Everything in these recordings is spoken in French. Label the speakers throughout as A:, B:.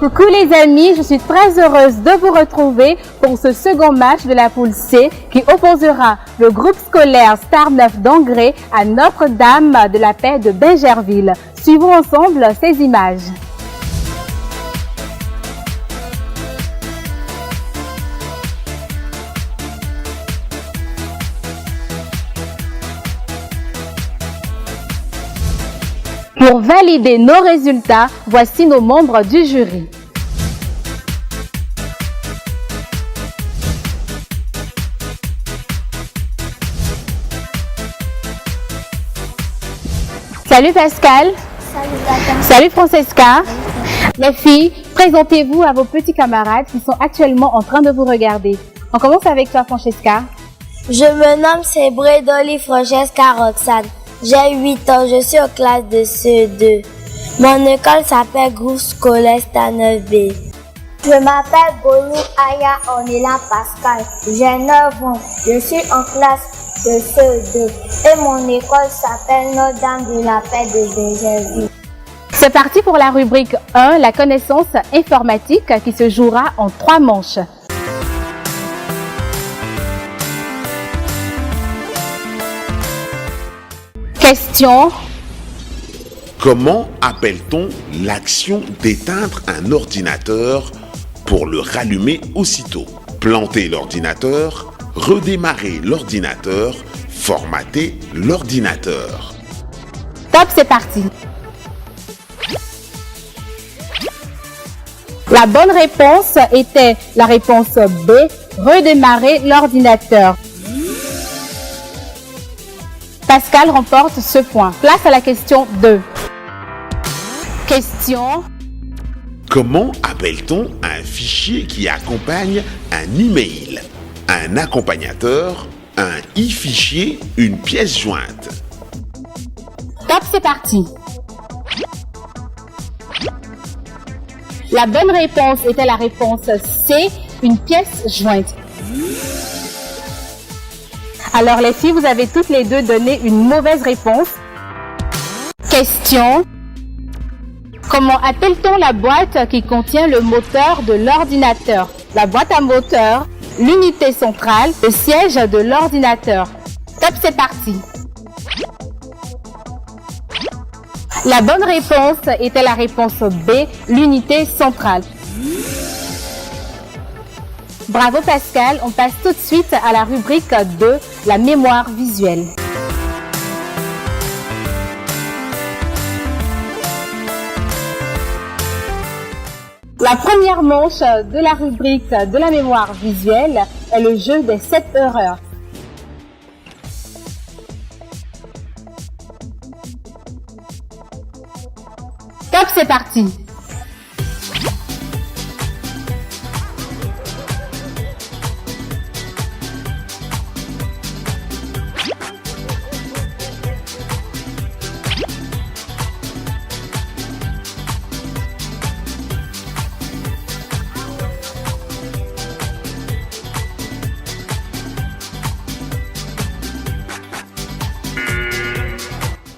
A: Coucou les amis, je suis très heureuse de vous retrouver pour ce second match de la poule C qui opposera le groupe scolaire Star 9 d'Angré à Notre-Dame de la Paix de Bingerville. Suivons ensemble ces images. Pour valider nos résultats, voici nos membres du jury. Salut Pascal.
B: Salut Tata.
A: Salut Francesca. Les filles, présentez-vous à vos petits camarades qui sont actuellement en train de vous regarder. On commence avec toi Francesca.
B: Je me nomme Sébré Dolly Francesca Roxane. J'ai 8 ans, je suis en classe de CE2. Mon école s'appelle Groupe scolaire Star 9B. Je m'appelle Bolou Aya Onila Pascal. J'ai 9 ans, je suis en classe de CE2. Et mon école s'appelle Notre-Dame de la Paix de Bingerville.
A: C'est parti pour la rubrique 1, la connaissance informatique qui se jouera en 3 manches. Question.
C: Comment appelle-t-on l'action d'éteindre un ordinateur pour le rallumer aussitôt? Planter l'ordinateur, redémarrer l'ordinateur, formater l'ordinateur.
A: Top, c'est parti. La bonne réponse était la réponse B, redémarrer l'ordinateur. Pascal remporte ce point. Place à la question 2. Question.
C: Comment appelle-t-on un fichier qui accompagne un email? Un accompagnateur, un e-fichier, une pièce jointe.
A: Top, c'est parti. La bonne réponse était la réponse C, une pièce jointe. Alors les filles, vous avez toutes les deux donné une mauvaise réponse. Question. Comment appelle-t-on la boîte qui contient le moteur de l'ordinateur? La boîte à moteur, l'unité centrale, le siège de l'ordinateur. Top, c'est parti. La bonne réponse était la réponse B, l'unité centrale. Bravo Pascal, on passe tout de suite à la rubrique 2, la mémoire visuelle. La première manche de la rubrique de la mémoire visuelle est le jeu des 7 erreurs. Top, c'est parti.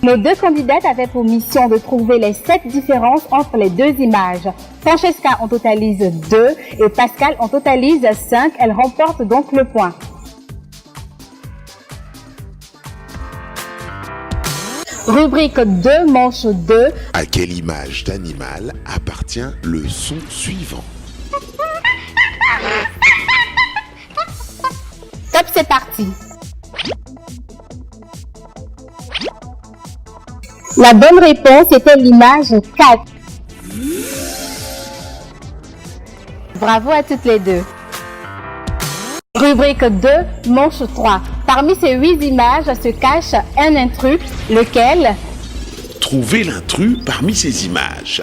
A: Nos deux candidates avaient pour mission de trouver les 7 différences entre les deux images. Francesca en totalise 2 et Pascal en totalise 5. Elle remporte donc le point. Rubrique 2, manche 2.
C: À quelle image d'animal appartient le son suivant?
A: Top, c'est parti. La bonne réponse était l'image 4. Bravo à toutes les deux. Rubrique 2, manche 3. Parmi ces 8 images se cache un intrus, lequel?
C: Trouvez l'intrus parmi ces images.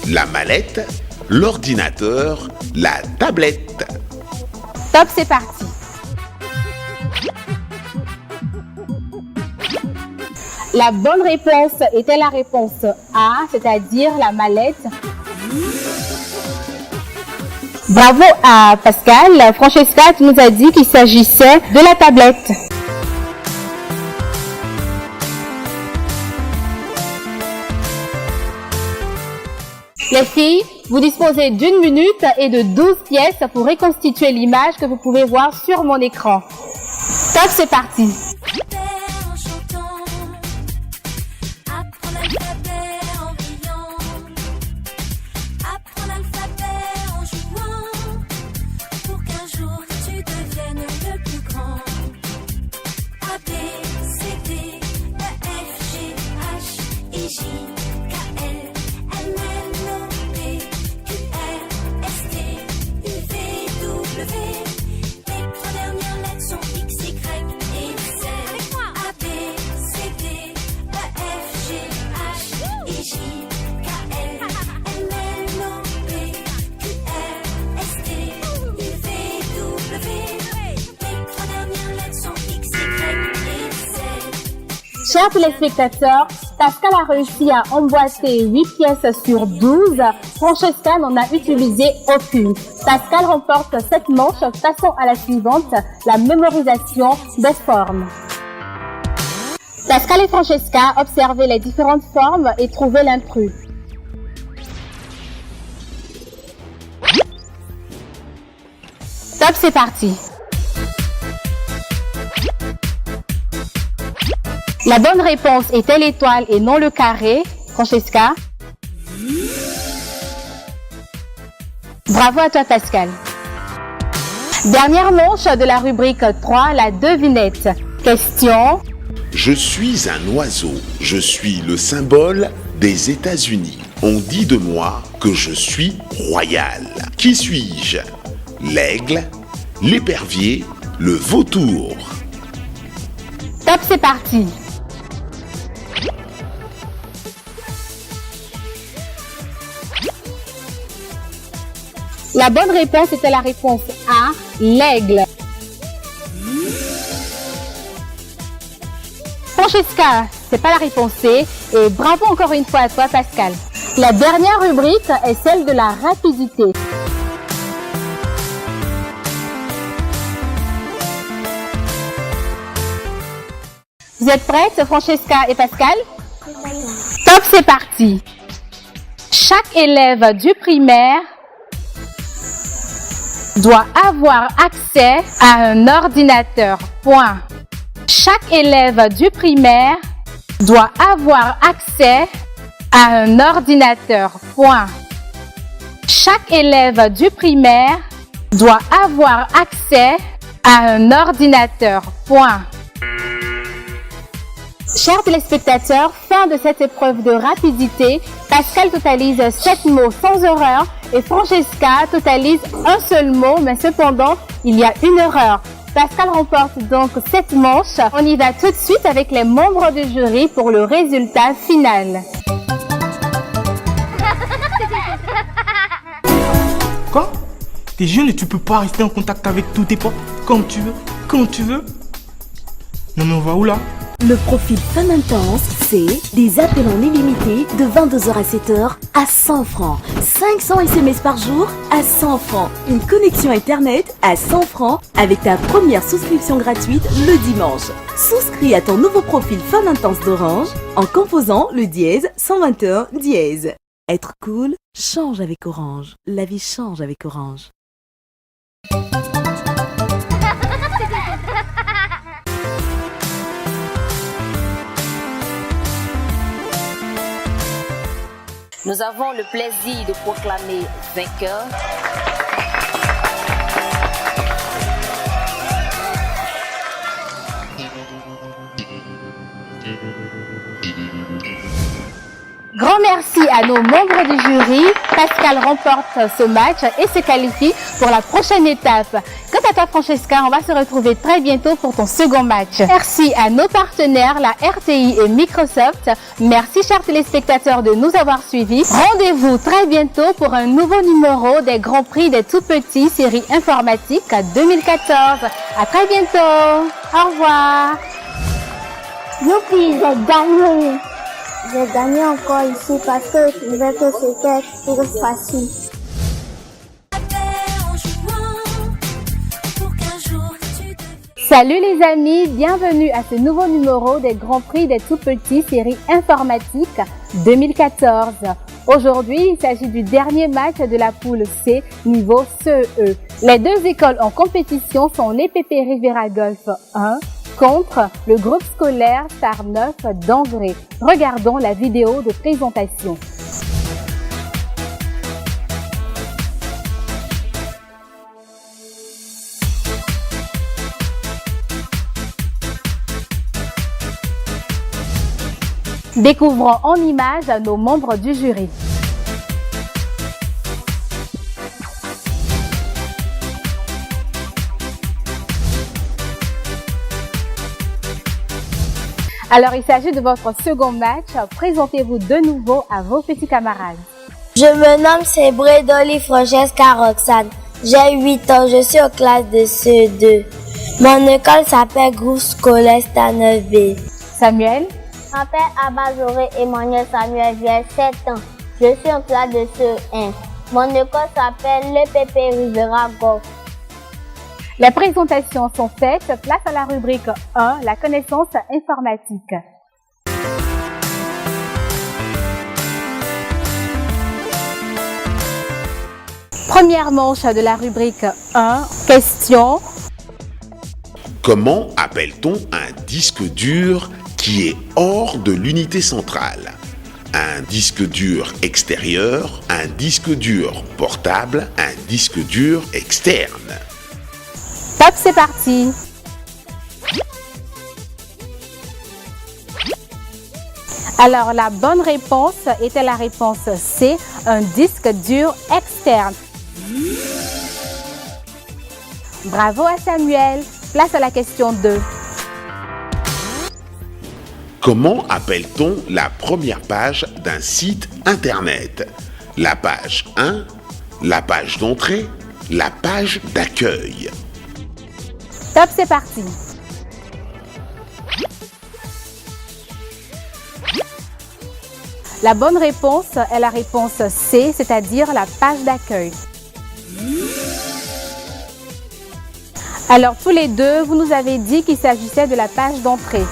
C: La mallette, l'ordinateur, la tablette.
A: Top, c'est parti. La bonne réponse était la réponse A, c'est-à-dire la mallette. Bravo à Pascal. Francesca, tu nous as dit qu'il s'agissait de la tablette. Les filles, vous disposez d'1 minute et de 12 pièces pour reconstituer l'image que vous pouvez voir sur mon écran. Top, c'est parti! Chers téléspectateurs, Pascal a réussi à emboîter 8 pièces sur 12. Francesca n'en a utilisé aucune. Pascal remporte cette manche. Passons à la suivante, la mémorisation des formes. Pascal et Francesca, observez les différentes formes et trouvez l'intrus. Top, c'est parti! La bonne réponse était l'étoile et non le carré. Francesca. Bravo à toi, Pascal. Dernière manche de la rubrique 3, la devinette. Question.
C: Je suis un oiseau. Je suis le symbole des États-Unis. On dit de moi que je suis royal. Qui suis-je? L'aigle, l'épervier, le vautour.
A: Top, c'est parti. La bonne réponse était la réponse A, l'aigle. Francesca, c'est pas la réponse C. Et bravo encore une fois à toi, Pascal. La dernière rubrique est celle de la rapidité. Vous êtes prêtes, Francesca et Pascal? Top, c'est parti. Chaque élève du primaire doit avoir accès à un ordinateur. Point. Chaque élève du primaire doit avoir accès à un ordinateur. Point. Chaque élève du primaire doit avoir accès à un ordinateur. Point. Chers téléspectateurs, fin de cette épreuve de rapidité. Pascal totalise 7 mots sans erreur et Francesca totalise un seul mot, mais cependant, il y a une erreur. Pascal remporte donc 7 manches. On y va tout de suite avec les membres du jury pour le résultat final.
D: Quoi? T'es jeune et tu peux pas rester en contact avec tous tes potes comme tu veux, quand tu veux? Non mais on va où là?
E: Le profil Fun Intense, c'est des appels en illimité de 22h à 7h à 100 francs. 500 SMS par jour à 100 francs. Une connexion Internet à 100 francs avec ta première souscription gratuite le dimanche. Souscris à ton nouveau profil Fun Intense d'Orange en composant le dièse 121 dièse. Être cool change avec Orange. La vie change avec Orange.
F: Nous avons le plaisir de proclamer vainqueur
A: Grand merci à nos membres du jury. Pascal remporte ce match et se qualifie pour la prochaine étape. Quant à toi, Francesca, on va se retrouver très bientôt pour ton second match. Merci à nos partenaires, la RTI et Microsoft. Merci, chers téléspectateurs, de nous avoir suivis. Rendez-vous très bientôt pour un nouveau numéro des Grands Prix des Tout-Petits, série informatique 2014. À très bientôt. Au revoir.
B: Youpi, j'ai gagné. J'ai gagné encore ici parce que je trouvais que c'était trop facile.
A: Salut les amis, bienvenue à ce nouveau numéro des Grands Prix des Tout-Petits, série informatique 2014. Aujourd'hui, il s'agit du dernier match de la poule C niveau CE. Les deux écoles en compétition sont l'EPP Rivera Golf 1 contre le groupe scolaire Star 9 d'Angré. Regardons la vidéo de présentation. Découvrons en images nos membres du jury. Alors, il s'agit de votre second match. Présentez-vous de nouveau à vos petits camarades.
B: Je me nomme Bredoli Francesca Roxane. J'ai 8 ans, je suis en classe de CE2. Mon école s'appelle Groupe Scolaire Star 9B.
A: Samuel?
G: Je m'appelle Abazoré Emmanuel Samuel, j'ai 7 ans. Je suis en classe de CE1. Mon école s'appelle l'EPP Rivera Golf.
A: Les présentations sont faites. Place à la rubrique 1, la connaissance informatique. Première manche de la rubrique 1, question.
C: Comment appelle-t-on un disque dur qui est hors de l'unité centrale? Un disque dur extérieur, un disque dur portable, un disque dur externe.
A: Top, c'est parti. Alors, la bonne réponse était la réponse C, un disque dur externe. Bravo à Samuel. Place à la question 2.
C: Comment appelle-t-on la première page d'un site internet? La page 1, la page d'entrée, la page d'accueil.
A: Top, c'est parti. La bonne réponse est la réponse C, c'est-à-dire la page d'accueil. Alors, tous les deux, vous nous avez dit qu'il s'agissait de la page d'entrée.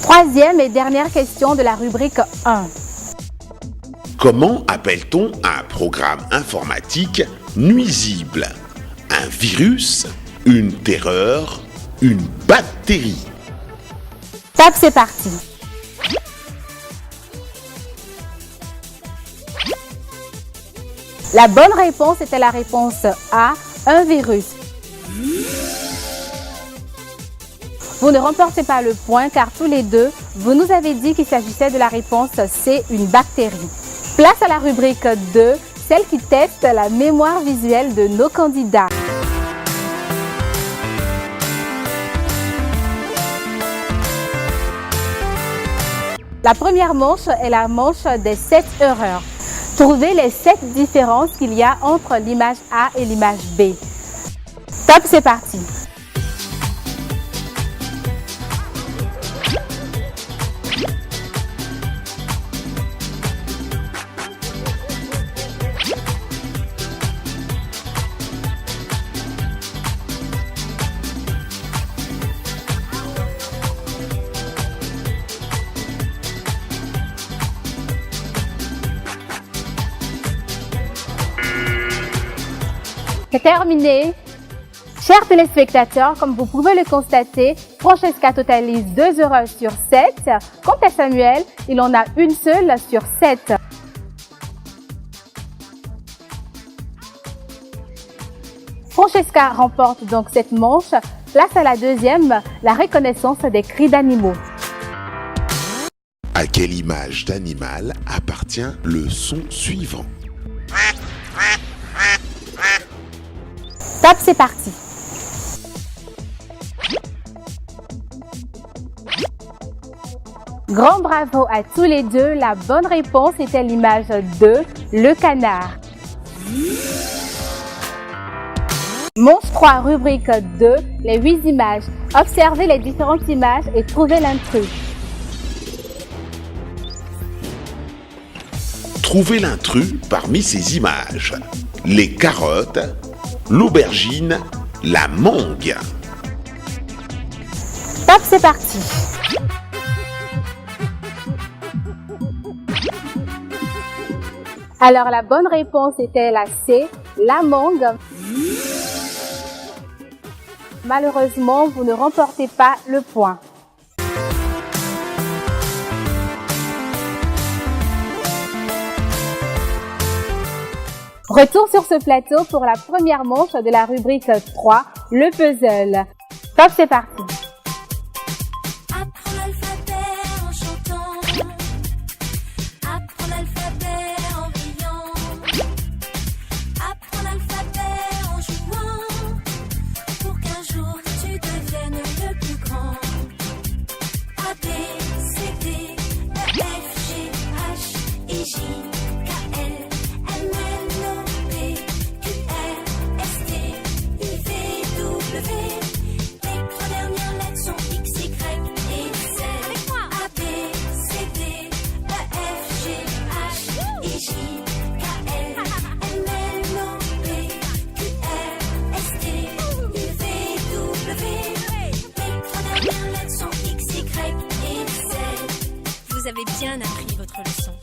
A: Troisième et dernière question de la rubrique 1.
C: Comment appelle-t-on un programme informatique nuisible? Un virus, une terreur, une bactérie.
A: Top, c'est parti. La bonne réponse était la réponse A, un virus. Vous ne remportez pas le point car tous les deux, vous nous avez dit qu'il s'agissait de la réponse C, une bactérie. Place à la rubrique 2, celle qui teste la mémoire visuelle de nos candidats. La première manche est la manche des 7 erreurs. Trouvez les 7 différences qu'il y a entre l'image A et l'image B. Top, c'est parti. C'est terminé. Chers téléspectateurs, comme vous pouvez le constater, Francesca totalise 2 erreurs sur 7. Quant à Samuel, il en a une seule sur 7. Francesca remporte donc cette manche. Place à la deuxième, la reconnaissance des cris d'animaux.
C: À quelle image d'animal appartient le son suivant?
A: Top, c'est parti. Grand bravo à tous les deux. La bonne réponse était l'image 2, le canard. Manche 3, rubrique 2, les 8 images. Observez les différentes images et trouvez l'intrus.
C: Trouvez l'intrus parmi ces images. Les carottes, l'aubergine, la mangue.
A: Top, c'est parti. Alors la bonne réponse était la C, la mangue. Malheureusement, vous ne remportez pas le point. Retour sur ce plateau pour la première manche de la rubrique 3, le puzzle. Top, c'est parti.
H: Apprends l'alphabet en chantant, apprends l'alphabet en riant, apprends l'alphabet en jouant, pour qu'un jour tu deviennes le plus grand. A, B, C, D, E, F, G, H, I, J, K, L, M, N, O, P, Q, R, S, T, U, V, W. Les trois dernières lettres sont X, Y et Z. A, B, C, D, E, F, G, H, I, J, K, L, M, N, O, P, Q, R, S, T, U, V, W. Les trois dernières lettres sont X, Y et Z. Vous avez bien appris votre leçon.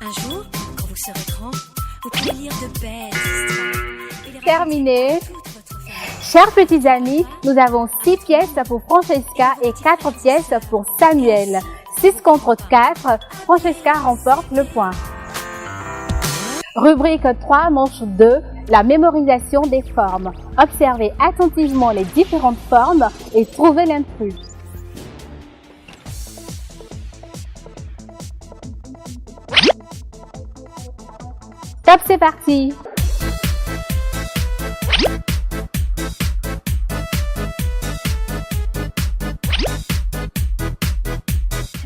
H: Un jour, quand vous serez grand, vous pourrez lire de belles histoires. Et les
A: Terminé.
H: raconter à toute votre famille.
A: Chers petits amis, nous avons 6 pièces pour Francesca et 4 pièces pour Samuel. 6 contre 4, Francesca remporte le point. Rubrique 3, manche 2, la mémorisation des formes. Observez attentivement les différentes formes et trouvez l'intrus. Top, c'est parti!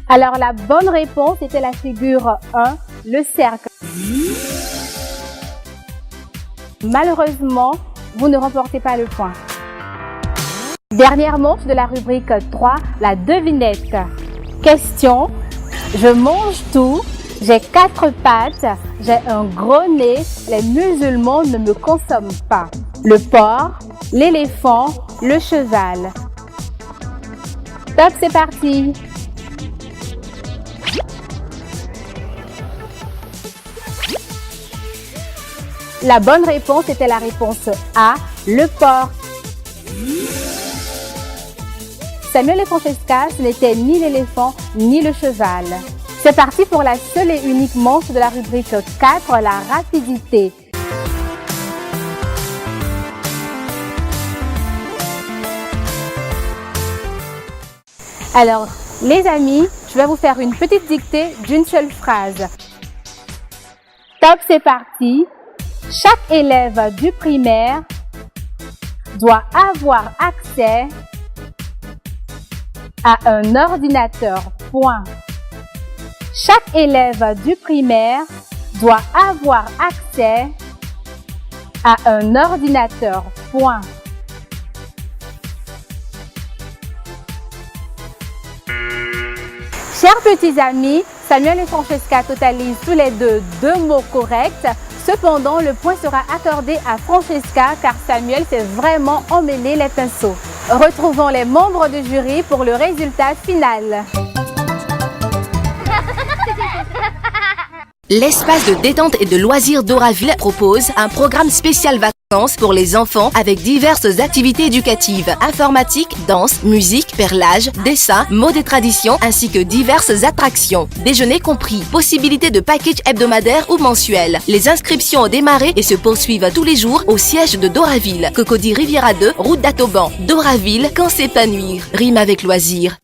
A: Alors la bonne réponse était la figure 1, le cercle. Malheureusement, vous ne remportez pas le point. Dernière manche de la rubrique 3, la devinette. Question, je mange tout, j'ai 4 pattes, j'ai un gros nez, les musulmans ne me consomment pas. Le porc, l'éléphant, le cheval. Top, c'est parti! La bonne réponse était la réponse A, le porc. Samuel et Francesca, ce n'était ni l'éléphant ni le cheval. C'est parti pour la seule et unique manche de la rubrique 4, la rapidité. Alors, les amis, je vais vous faire une petite dictée d'une seule phrase. Top, c'est parti. Chaque élève du primaire doit avoir accès à un ordinateur. Point. Chaque élève du primaire doit avoir accès à un ordinateur. Point. Chers petits amis, Samuel et Francesca totalisent tous les deux 2 mots corrects. Cependant, le point sera accordé à Francesca car Samuel s'est vraiment emmêlé les pinceaux. Retrouvons les membres du jury pour le résultat final.
I: L'espace de détente et de loisirs d'Oraville propose un programme spécial vacances pour les enfants avec diverses activités éducatives, informatique, danse, musique, perlage, dessin, mode et tradition ainsi que diverses attractions. Déjeuner compris, possibilité de package hebdomadaire ou mensuel. Les inscriptions ont démarré et se poursuivent tous les jours au siège de Doraville, Cocody Riviera 2, route d'Atoban. Doraville, quand s'épanouir, rime avec loisir.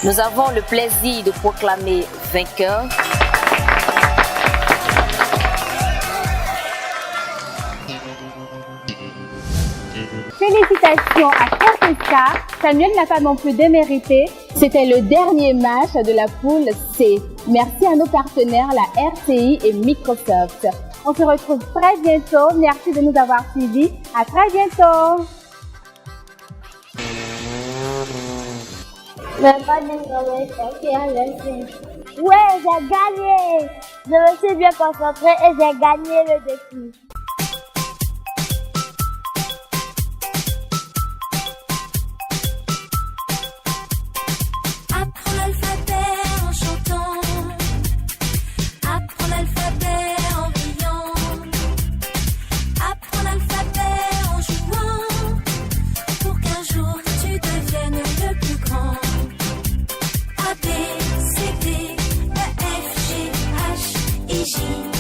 F: Nous avons le plaisir de proclamer vainqueur
A: Félicitations à Francesca. Samuel n'a pas non plus démérité. C'était le dernier match de la poule C. Merci à nos partenaires, la RCI et Microsoft. On se retrouve très bientôt. Merci de nous avoir suivis. À très bientôt.
G: Ouais, j'ai gagné. Je me suis bien concentrée et j'ai gagné le défi.
H: origine.